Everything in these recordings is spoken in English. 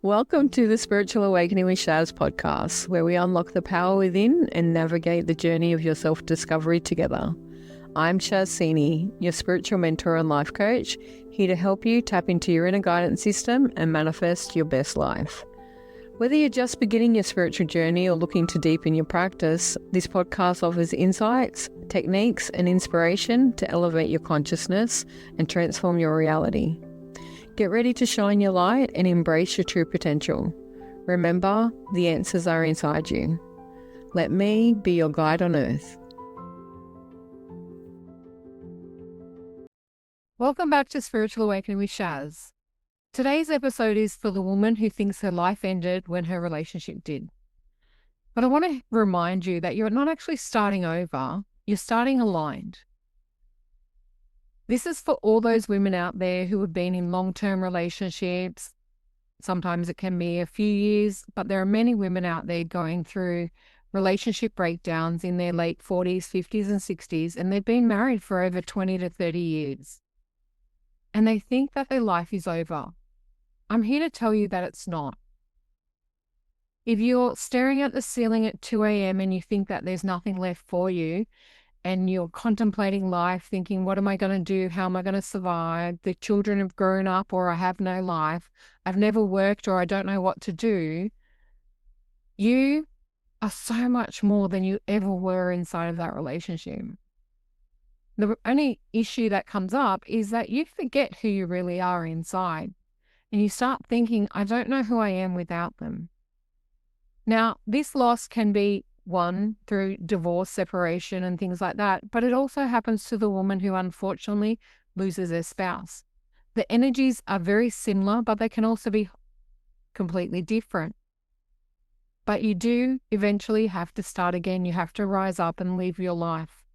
Welcome to the Spiritual Awakening with Shaz podcast, where we unlock the power within and navigate the journey of your self-discovery together. I'm Shaz, your spiritual mentor and life coach, here to help you tap into your inner guidance system and manifest your best life. Whether you're just beginning your spiritual journey or looking to deepen your practice, this podcast offers insights, techniques, and inspiration to elevate your consciousness and transform your reality. Get ready to shine your light and embrace your true potential. Remember, the answers are inside you. Let me be your guide on earth. Welcome back to Spiritual Awakening with Shaz. Today's episode is for the woman who thinks her life ended when her relationship did. But I want to remind you that you're not actually starting over, you're starting aligned. This is for all those women out there who have been in long-term relationships. Sometimes it can be a few years, but there are many women out there going through relationship breakdowns in their late 40s, 50s, and 60s, and they've been married for over 20 to 30 years. And they think that their life is over. I'm here to tell you that it's not. If you're staring at the ceiling at 2 a.m. and you think that there's nothing left for you, and you're contemplating life, thinking, what am I going to do? How am I going to survive? The children have grown up, or I have no life. I've never worked, or I don't know what to do. You are so much more than you ever were inside of that relationship. The only issue that comes up is that you forget who you really are inside, and you start thinking, I don't know who I am without them. Now, this loss can be one through divorce, separation, and things like that, but it also happens to the woman who unfortunately loses their spouse. The energies are very similar, but they can also be completely different. But you do eventually have to start again. You have to rise up and live your life.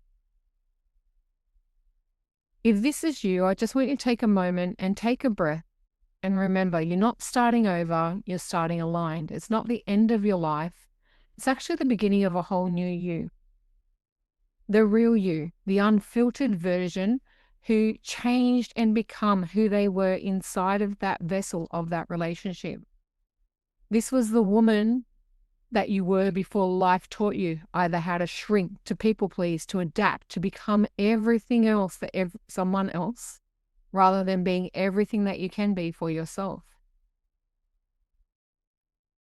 If this is you, I just want you to take a moment and take a breath and remember, you're not starting over, you're starting aligned. It's not the end of your life. It's actually the beginning of a whole new you. The real you, the unfiltered version who changed and become who they were inside of that vessel of that relationship. This was the woman that you were before life taught you either how to shrink, to people please, to adapt, to become everything else for someone else, rather than being everything that you can be for yourself.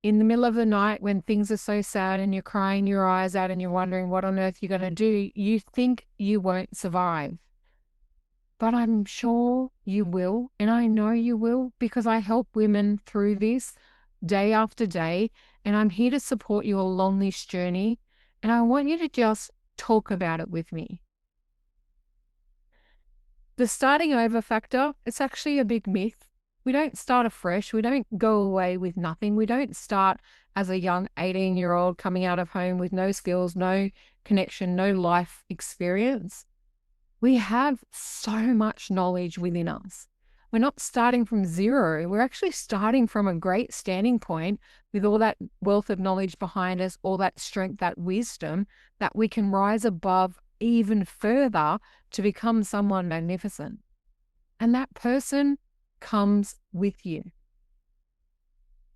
In the middle of the night when things are so sad and you're crying your eyes out and you're wondering what on earth you're going to do, you think you won't survive. But I'm sure you will, and I know you will, because I help women through this day after day, and I'm here to support you along this journey, and I want you to just talk about it with me. The starting over factor, it's actually a big myth. We don't start afresh. We don't go away with nothing. We don't start as a young 18-year-old coming out of home with no skills, no connection, no life experience. We have so much knowledge within us. We're not starting from zero. We're actually starting from a great standing point with all that wealth of knowledge behind us, all that strength, that wisdom, that we can rise above even further to become someone magnificent. And that person comes with you.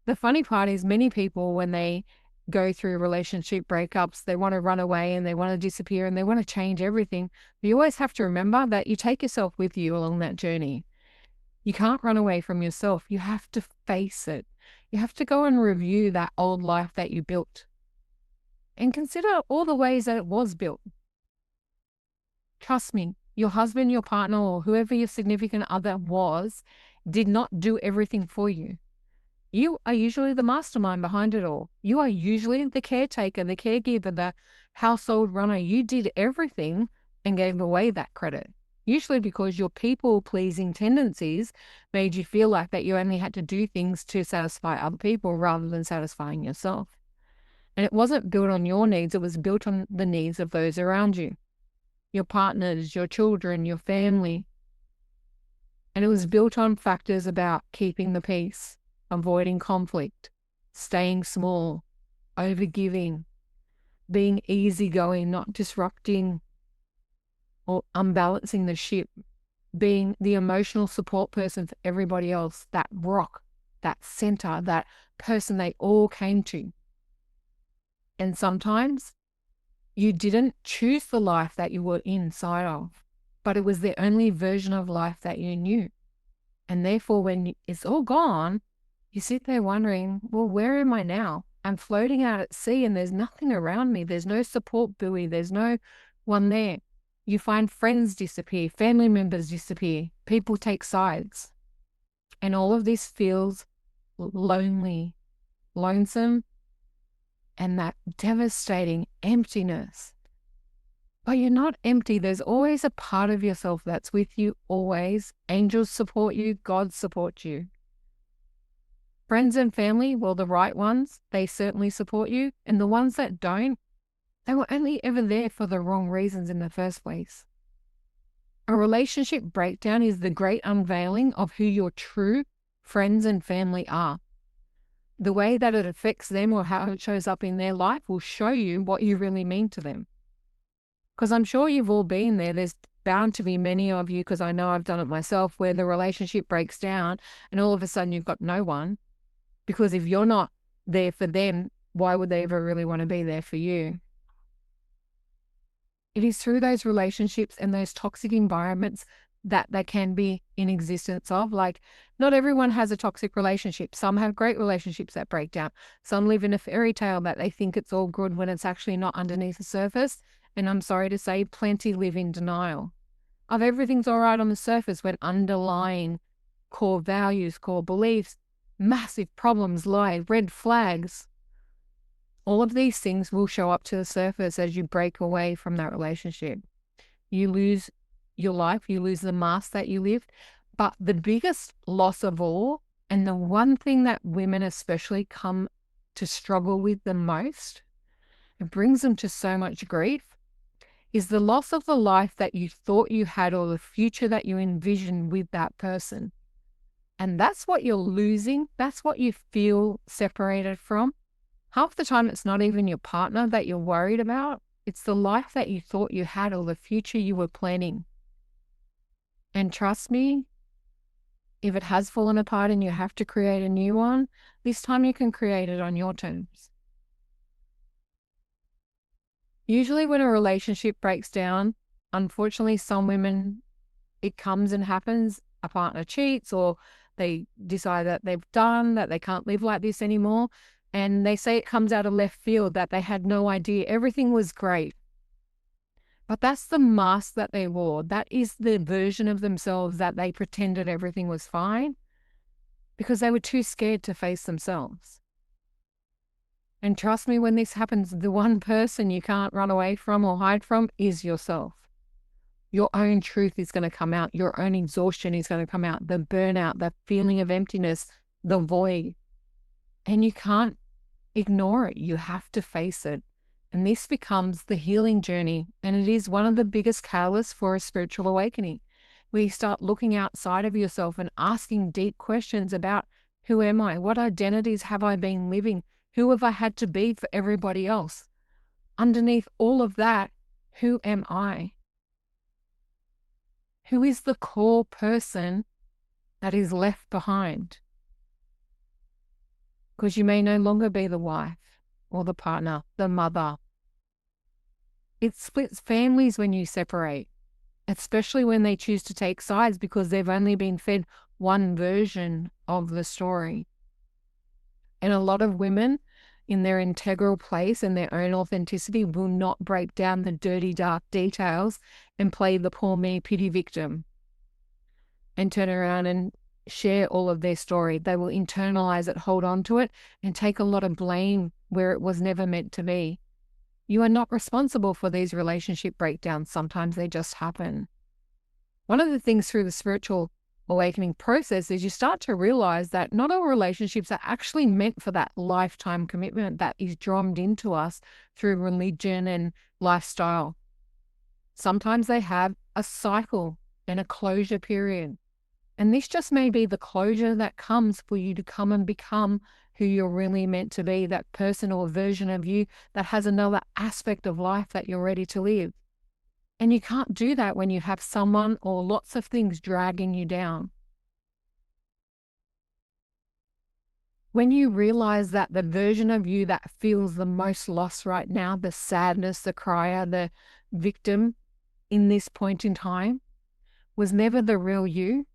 The funny part is many people, when they go through relationship breakups, they want to run away and they want to disappear and they want to change everything. But you always have to remember that you take yourself with you along that journey. You can't run away from yourself. You have to face it. You have to go and review that old life that you built and consider all the ways that it was built. Trust me, your husband, your partner, or whoever your significant other was, did not do everything for you. You are usually the mastermind behind it all. You are usually the caretaker, the caregiver, the household runner. You did everything and gave away that credit. Usually because your people-pleasing tendencies made you feel like that you only had to do things to satisfy other people rather than satisfying yourself. And it wasn't built on your needs, it was built on the needs of those around you. Your partners, your children, your family. And it was built on factors about keeping the peace, avoiding conflict, staying small, overgiving, being easygoing, not disrupting or unbalancing the ship, being the emotional support person for everybody else, that rock, that center, that person they all came to. And sometimes you didn't choose the life that you were inside of, but it was the only version of life that you knew. And therefore, when it's all gone, you sit there wondering, well, where am I now? I'm floating out at sea and there's nothing around me. There's no support buoy. There's no one there. You find friends disappear, family members disappear, people take sides. And all of this feels lonely, lonesome, and that devastating emptiness. But you're not empty. There's always a part of yourself that's with you always. Angels support you. God supports you. Friends and family, well, the right ones, they certainly support you. And the ones that don't, they were only ever there for the wrong reasons in the first place. A relationship breakdown is the great unveiling of who your true friends and family are. The way that it affects them or how it shows up in their life will show you what you really mean to them. Because I'm sure you've all been there. There's bound to be many of you, because I know I've done it myself, where the relationship breaks down and all of a sudden you've got no one. Because if you're not there for them, why would they ever really want to be there for you? It is through those relationships and those toxic environments that they can be in existence of. Like, not everyone has a toxic relationship. Some have great relationships that break down. Some live in a fairy tale that they think it's all good when it's actually not underneath the surface. And I'm sorry to say, plenty live in denial of everything's all right on the surface when underlying core values, core beliefs, massive problems lie, red flags. All of these things will show up to the surface as you break away from that relationship. You lose your life, you lose the mask that you lived. But the biggest loss of all, and the one thing that women especially come to struggle with the most, it brings them to so much grief, is the loss of the life that you thought you had or the future that you envisioned with that person. And that's what you're losing. That's what you feel separated from. Half the time, it's not even your partner that you're worried about. It's the life that you thought you had or the future you were planning. And trust me, if it has fallen apart and you have to create a new one, this time you can create it on your terms. Usually when a relationship breaks down, unfortunately, some women, it comes and happens. A partner cheats, or they decide that that they can't live like this anymore. And they say it comes out of left field, that they had no idea. Everything was great. But that's the mask that they wore. That is the version of themselves that they pretended everything was fine because they were too scared to face themselves. And trust me, when this happens, the one person you can't run away from or hide from is yourself. Your own truth is going to come out. Your own exhaustion is going to come out. The burnout, the feeling of emptiness, the void. And you can't ignore it. You have to face it. And this becomes the healing journey. And it is one of the biggest catalysts for a spiritual awakening. Where you start looking outside of yourself and asking deep questions about, who am I? What identities have I been living? Who have I had to be for everybody else? Underneath all of that, who am I? Who is the core person that is left behind? Because you may no longer be the wife or the partner, the mother. It splits families when you separate, especially when they choose to take sides because they've only been fed one version of the story. And a lot of women in their integral place and their own authenticity will not break down the dirty, dark details and play the poor me pity victim and turn around and share all of their story. They will internalize it, hold on to it, and take a lot of blame where it was never meant to be. You are not responsible for these relationship breakdowns. Sometimes they just happen. One of the things through the spiritual awakening process is you start to realize that not all relationships are actually meant for that lifetime commitment that is drummed into us through religion and lifestyle. Sometimes they have a cycle and a closure period. And this just may be the closure that comes for you to come and become who you're really meant to be, that person or version of you that has another aspect of life that you're ready to live. And you can't do that when you have someone or lots of things dragging you down. When you realize that the version of you that feels the most loss right now, the sadness, the crier, the victim in this point in time, was never the real you,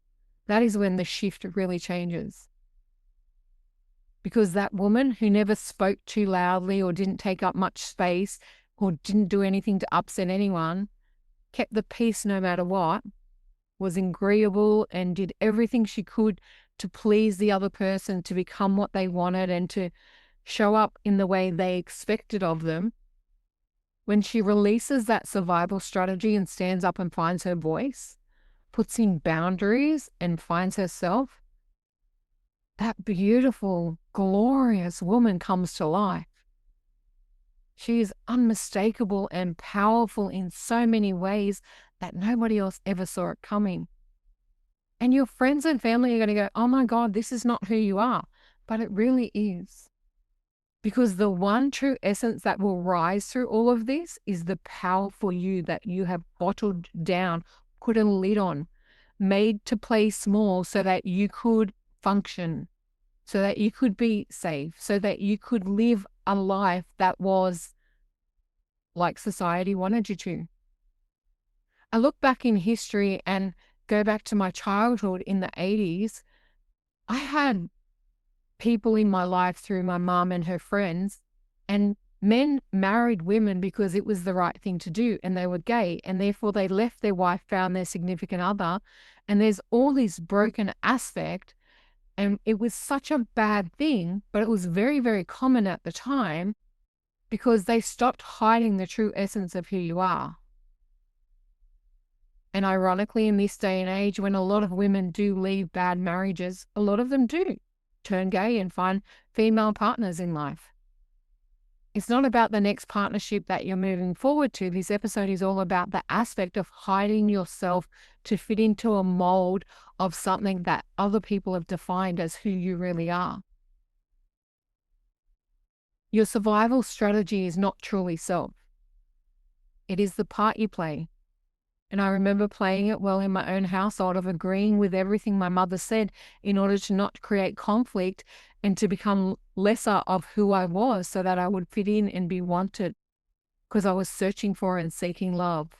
that is when the shift really changes. Because that woman who never spoke too loudly or didn't take up much space or didn't do anything to upset anyone, kept the peace no matter what, was agreeable and did everything she could to please the other person, to become what they wanted and to show up in the way they expected of them. When she releases that survival strategy and stands up and finds her voice, puts in boundaries and finds herself, that beautiful, glorious woman comes to life. She is unmistakable and powerful in so many ways that nobody else ever saw it coming. And your friends and family are going to go, oh my God, this is not who you are. But it really is. Because the one true essence that will rise through all of this is the powerful you that you have bottled down, put a lid on, made to play small so that you could function, so that you could be safe, so that you could live a life that was like society wanted you to. I look back in history and go back to my childhood in the 80s. I had people in my life through my mom and her friends, and men married women because it was the right thing to do, and they were gay, and therefore they left their wife, found their significant other, and there's all this broken aspect, and it was such a bad thing, but it was very, very common at the time because they stopped hiding the true essence of who you are. And ironically, in this day and age, when a lot of women do leave bad marriages, a lot of them do turn gay and find female partners in life. It's not about the next partnership that you're moving forward to. This episode is all about the aspect of hiding yourself to fit into a mold of something that other people have defined as who you really are. Your survival strategy is not truly self. It is the part you play. And I remember playing it well in my own household, of agreeing with everything my mother said in order to not create conflict and to become lesser of who I was so that I would fit in and be wanted, because I was searching for and seeking love.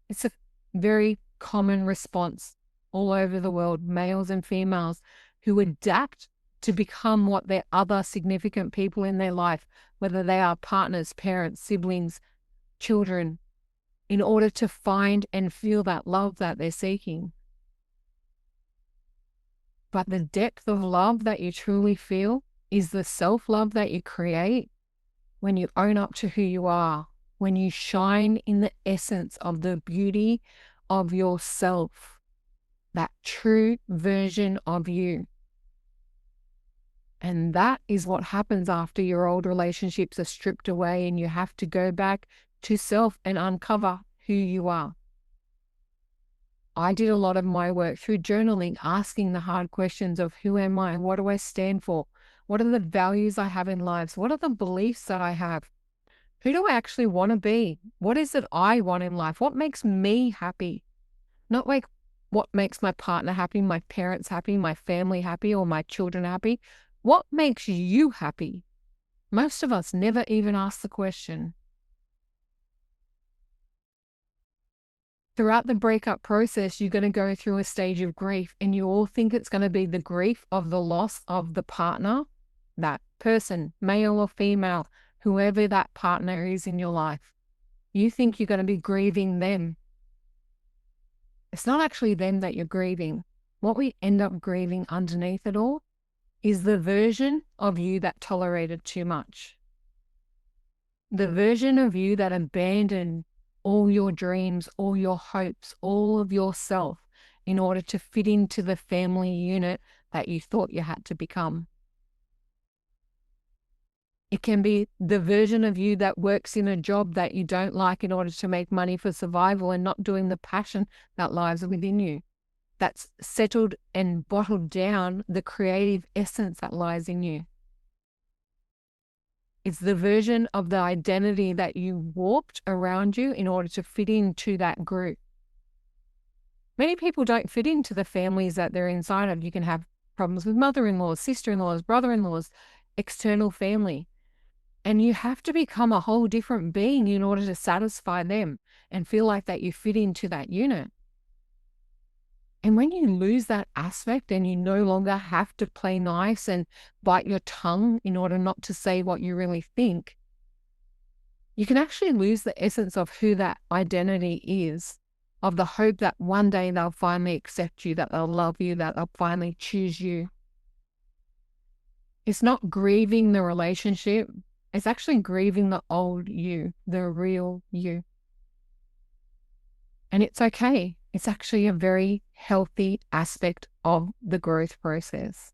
It's a very common response all over the world, males and females who adapt to become what their other significant people in their life, whether they are partners, parents, siblings, children, in order to find and feel that love that they're seeking. But the depth of love that you truly feel is the self-love that you create when you own up to who you are, when you shine in the essence of the beauty of yourself, that true version of you. And that is what happens after your old relationships are stripped away and you have to go back to self and uncover who you are. I did a lot of my work through journaling, asking the hard questions of who am I? What do I stand for? What are the values I have in life? What are the beliefs that I have? Who do I actually want to be? What is it I want in life? What makes me happy? Not like what makes my partner happy, my parents happy, my family happy, or my children happy. What makes you happy? Most of us never even ask the question. Throughout the breakup process, you're going to go through a stage of grief, and you all think it's going to be the grief of the loss of the partner, that person, male or female, whoever that partner is in your life. You think you're going to be grieving them. It's not actually them that you're grieving. What we end up grieving underneath it all is the version of you that tolerated too much. The version of you that abandoned all your dreams, all your hopes, all of yourself in order to fit into the family unit that you thought you had to become. It can be the version of you that works in a job that you don't like in order to make money for survival and not doing the passion that lies within you. That's settled and bottled down the creative essence that lies in you. It's the version of the identity that you warped around you in order to fit into that group. Many people don't fit into the families that they're inside of. You can have problems with mother-in-laws, sister-in-laws, brother-in-laws, external family. And you have to become a whole different being in order to satisfy them and feel like that you fit into that unit. And when you lose that aspect and you no longer have to play nice and bite your tongue in order not to say what you really think, you can actually lose the essence of who that identity is, of the hope that one day they'll finally accept you, that they'll love you, that they'll finally choose you. It's not grieving the relationship. It's actually grieving the old you, the real you. And it's okay. It's actually a very healthy aspect of the growth process.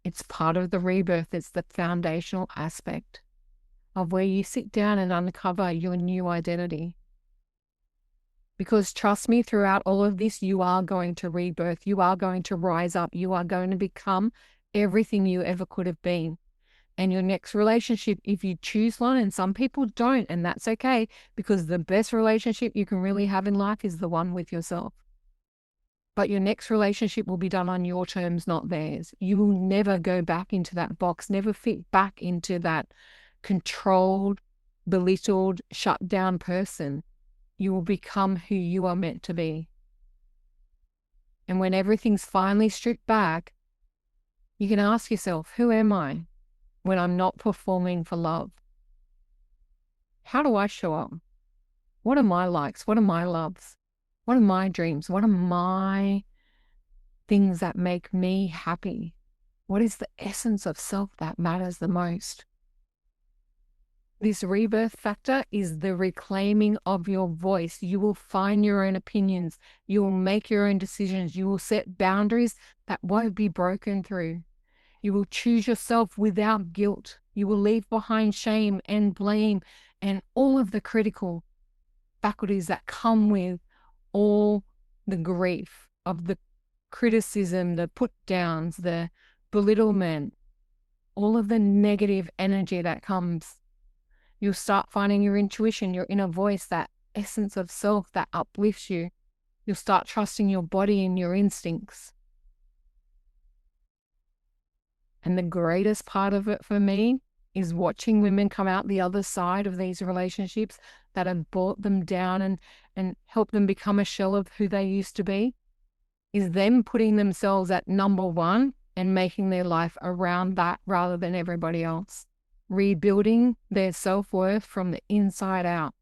It's part of the rebirth. It's the foundational aspect of where you sit down and uncover your new identity. Because trust me, throughout all of this, you are going to rebirth. You are going to rise up. You are going to become everything you ever could have been. And your next relationship, if you choose one, and some people don't, and that's okay, because the best relationship you can really have in life is the one with yourself. But your next relationship will be done on your terms, not theirs. You will never go back into that box, never fit back into that controlled, belittled, shut down person. You will become who you are meant to be. And when everything's finally stripped back, you can ask yourself, who am I when I'm not performing for love? How do I show up? What are my likes? What are my loves? What are my dreams? What are my things that make me happy? What is the essence of self that matters the most? This rebirth factor is the reclaiming of your voice. You will find your own opinions. You will make your own decisions. You will set boundaries that won't be broken through. You will choose yourself without guilt. You will leave behind shame and blame and all of the critical faculties that come with all the grief of the criticism, the put downs, the belittlement, all of the negative energy that comes. You'll start finding your intuition, your inner voice, that essence of self that uplifts you. You'll start trusting your body and your instincts. And the greatest part of it for me is watching women come out the other side of these relationships that have brought them down and helped them become a shell of who they used to be, is them putting themselves at number one and making their life around that rather than everybody else, rebuilding their self-worth from the inside out.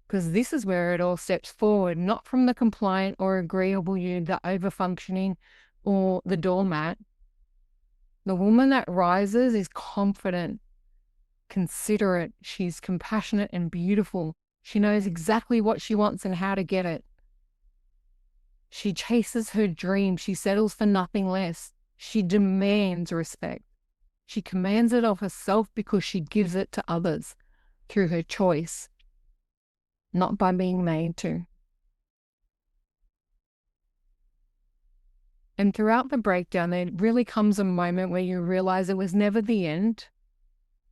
Because this is where it all steps forward, not from the compliant or agreeable you, the over-functioning or the doormat. The woman that rises is confident, considerate, she's compassionate and beautiful. She knows exactly what she wants and how to get it. She chases her dream. She settles for nothing less. She demands respect. She commands it of herself because she gives it to others through her choice, not by being made to. And throughout the breakdown, there really comes a moment where you realize it was never the end.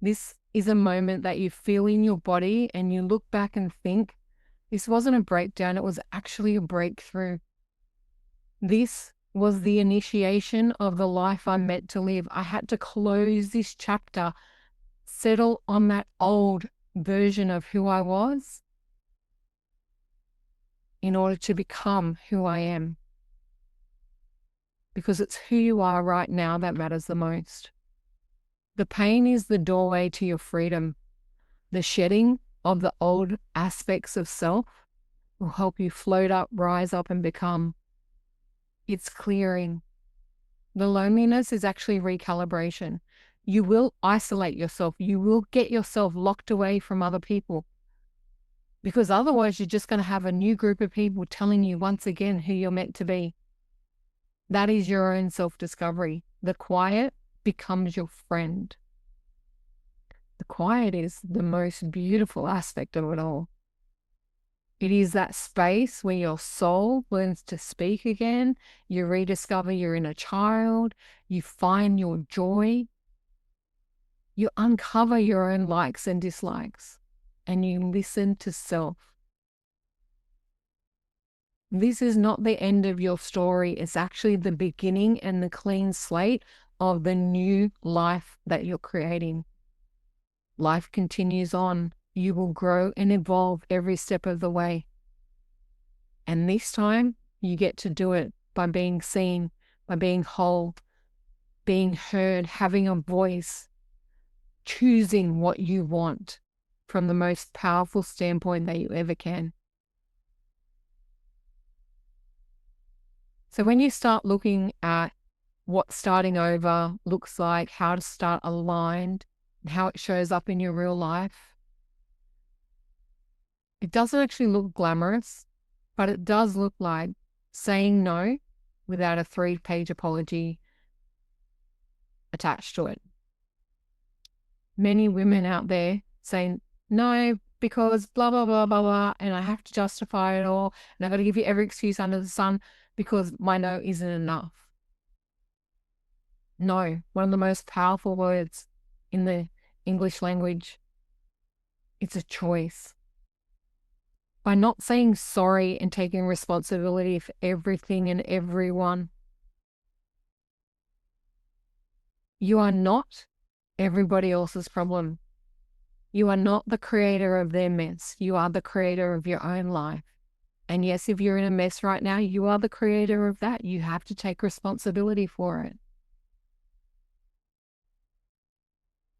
This is a moment that you feel in your body and you look back and think, this wasn't a breakdown, it was actually a breakthrough. This was the initiation of the life I'm meant to live. I had to close this chapter, settle on that old version of who I was in order to become who I am. Because it's who you are right now that matters the most. The pain is the doorway to your freedom. The shedding of the old aspects of self will help you float up, rise up, and become. It's clearing. The loneliness is actually recalibration. You will isolate yourself. You will get yourself locked away from other people. Because otherwise you're just going to have a new group of people telling you once again who you're meant to be. That is your own self-discovery. The quiet becomes your friend. The quiet is the most beautiful aspect of it all. It is that space where your soul learns to speak again. You rediscover your inner child. You find your joy. You uncover your own likes and dislikes. And you listen to self. This is not the end of your story. It's actually the beginning and the clean slate of the new life that you're creating. Life continues on. You will grow and evolve every step of the way. And this time, you get to do it by being seen, by being whole, being heard, having a voice, choosing what you want from the most powerful standpoint that you ever can. So when you start looking at what starting over looks like, how to start aligned, and how it shows up in your real life, it doesn't actually look glamorous, but it does look like saying no without a 3-page apology attached to it. Many women out there saying no because blah, blah, blah, blah, blah, and I have to justify it all, and I've got to give you every excuse under the sun because my no isn't enough. No, one of the most powerful words in the English language. It's a choice. By not saying sorry and taking responsibility for everything and everyone, you are not everybody else's problem. You are not the creator of their mess. You are the creator of your own life. And yes, if you're in a mess right now, you are the creator of that. You have to take responsibility for it.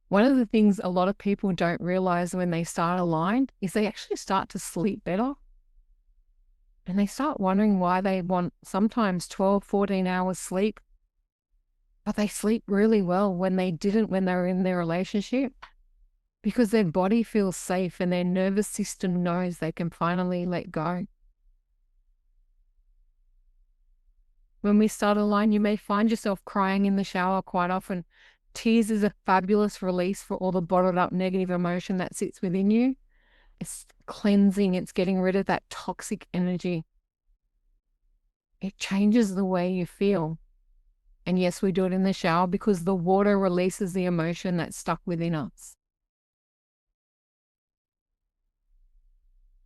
One of the things a lot of people don't realize when they start aligned is they actually start to sleep better. And they start wondering why they want sometimes 12, 14 hours sleep, but they sleep really well when they didn't when they were in their relationship, because their body feels safe and their nervous system knows they can finally let go. When we start aligned, you may find yourself crying in the shower quite often. Tears is a fabulous release for all the bottled up negative emotion that sits within you. It's cleansing. It's getting rid of that toxic energy. It changes the way you feel. And yes, we do it in the shower because the water releases the emotion that's stuck within us.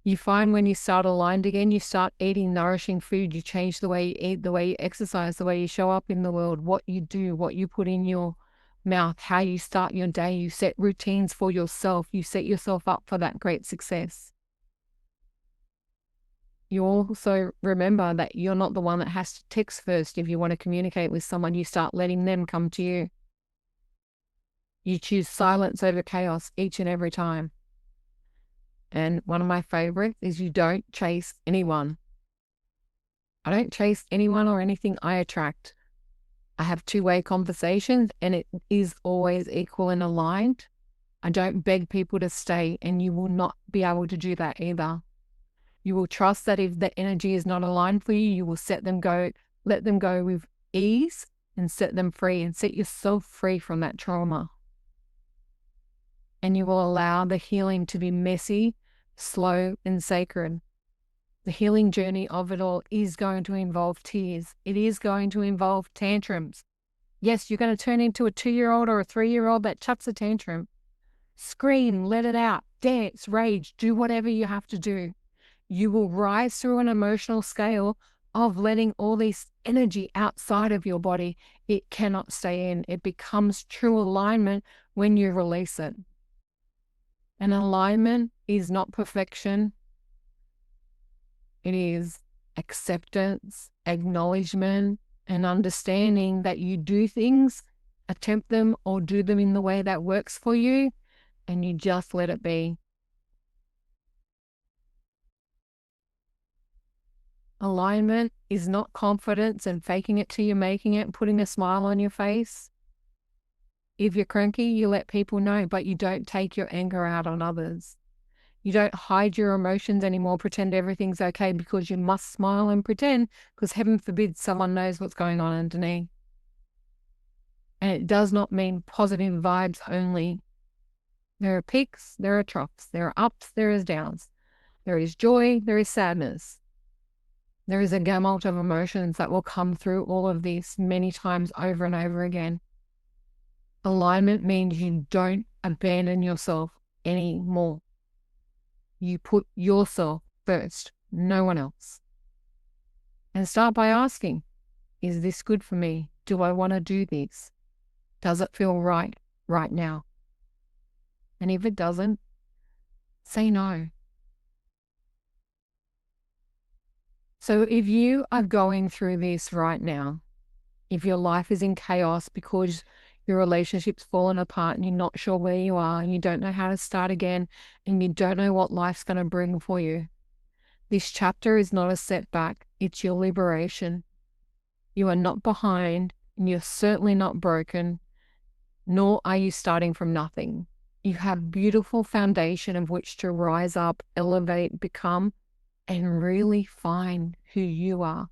You find when you start aligned again, you start eating nourishing food. You change the way you eat, the way you exercise, the way you show up in the world, what you do, what you put in your mouth, how you start your day. You set routines for yourself. You set yourself up for that great success. You also remember that you're not the one that has to text first. If you want to communicate with someone, you start letting them come to you. You choose silence over chaos each and every time. And one of my favorites is you don't chase anyone. I don't chase anyone or anything I attract. I have two-way conversations and it is always equal and aligned. I don't beg people to stay, and you will not be able to do that either. You will trust that if the energy is not aligned for you, you will let them go with ease and set them free and set yourself free from that trauma. And you will allow the healing to be messy, slow, and sacred. The healing journey of it all is going to involve tears. It is going to involve tantrums. Yes, you're going to turn into a 2-year-old or a 3-year-old that chucks a tantrum. Scream, let it out, dance, rage, do whatever you have to do. You will rise through an emotional scale of letting all this energy outside of your body. It cannot stay in. It becomes true alignment when you release it. And alignment is not perfection. It is acceptance, acknowledgement, and understanding that you do things, attempt them, or do them in the way that works for you, and you just let it be. Alignment is not confidence and faking it till you're making it and putting a smile on your face. If you're cranky, you let people know, but you don't take your anger out on others. You don't hide your emotions anymore, pretend everything's okay because you must smile and pretend, because heaven forbid someone knows what's going on underneath. And it does not mean positive vibes only. There are peaks, there are troughs, there are ups, there is downs. There is joy, there is sadness. There is a gamut of emotions that will come through all of this many times over and over again. Alignment means you don't abandon yourself anymore. You put yourself first, no one else. And start by asking, is this good for me? Do I want to do this? Does it feel right now? And if it doesn't, say no. So if you are going through this right now, if your life is in chaos because your relationship's fallen apart and you're not sure where you are and you don't know how to start again and you don't know what life's going to bring for you, this chapter is not a setback, it's your liberation. You are not behind and you're certainly not broken, nor are you starting from nothing. You have beautiful foundation of which to rise up, elevate, become, and really find who you are.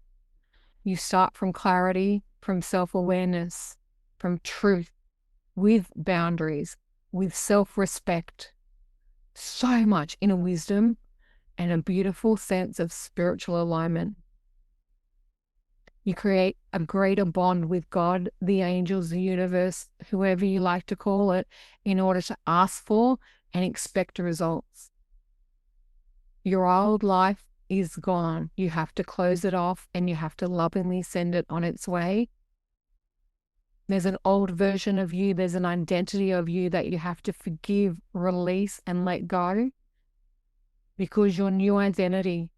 You start from clarity, from self-awareness, from truth, with boundaries, with self-respect, so much inner wisdom and a beautiful sense of spiritual alignment. You create a greater bond with God, the angels, the universe, whoever you like to call it, in order to ask for and expect results. Your old life is gone. You have to close it off and you have to lovingly send it on its way. There's an old version of you. There's an identity of you that you have to forgive, release, and let go, because your new identity,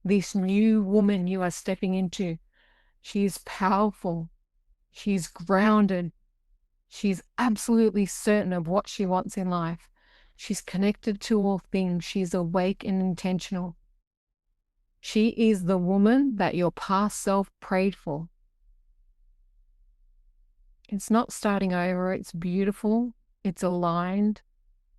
this new woman you are stepping into, she is powerful. She's grounded. She's absolutely certain of what she wants in life. She's connected to all things. She's awake and intentional. She is the woman that your past self prayed for. It's not starting over. It's beautiful. It's aligned.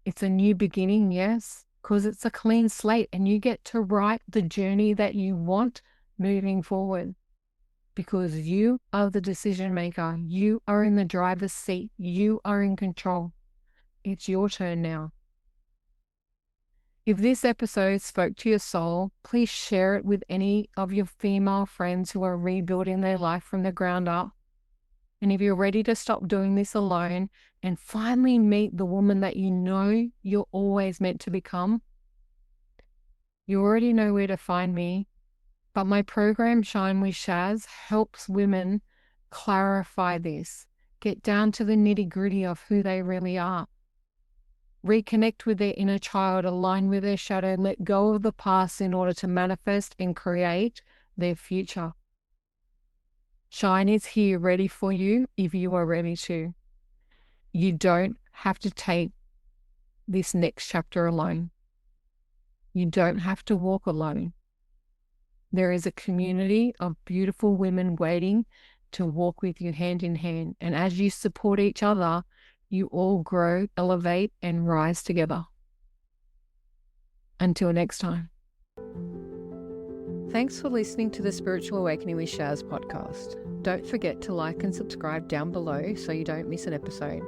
It's a new beginning, yes, because it's a clean slate and you get to write the journey that you want moving forward, because you are the decision maker. You are in the driver's seat. You are in control. It's your turn now. If this episode spoke to your soul, please share it with any of your female friends who are rebuilding their life from the ground up. And if you're ready to stop doing this alone and finally meet the woman that you know you're always meant to become, you already know where to find me. But my program, Shine with Shaz, helps women clarify this, get down to the nitty-gritty of who they really are, reconnect with their inner child, align with their shadow, let go of the past in order to manifest and create their future. Shine is here ready for you if you are ready to. You don't have to take this next chapter alone. You don't have to walk alone. There is a community of beautiful women waiting to walk with you hand in hand. And as you support each other, you all grow, elevate, and rise together. Until next time. Thanks for listening to the Spiritual Awakening with Shaz podcast. Don't forget to like and subscribe down below so you don't miss an episode.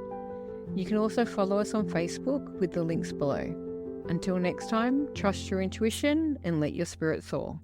You can also follow us on Facebook with the links below. Until next time, trust your intuition and let your spirit soar.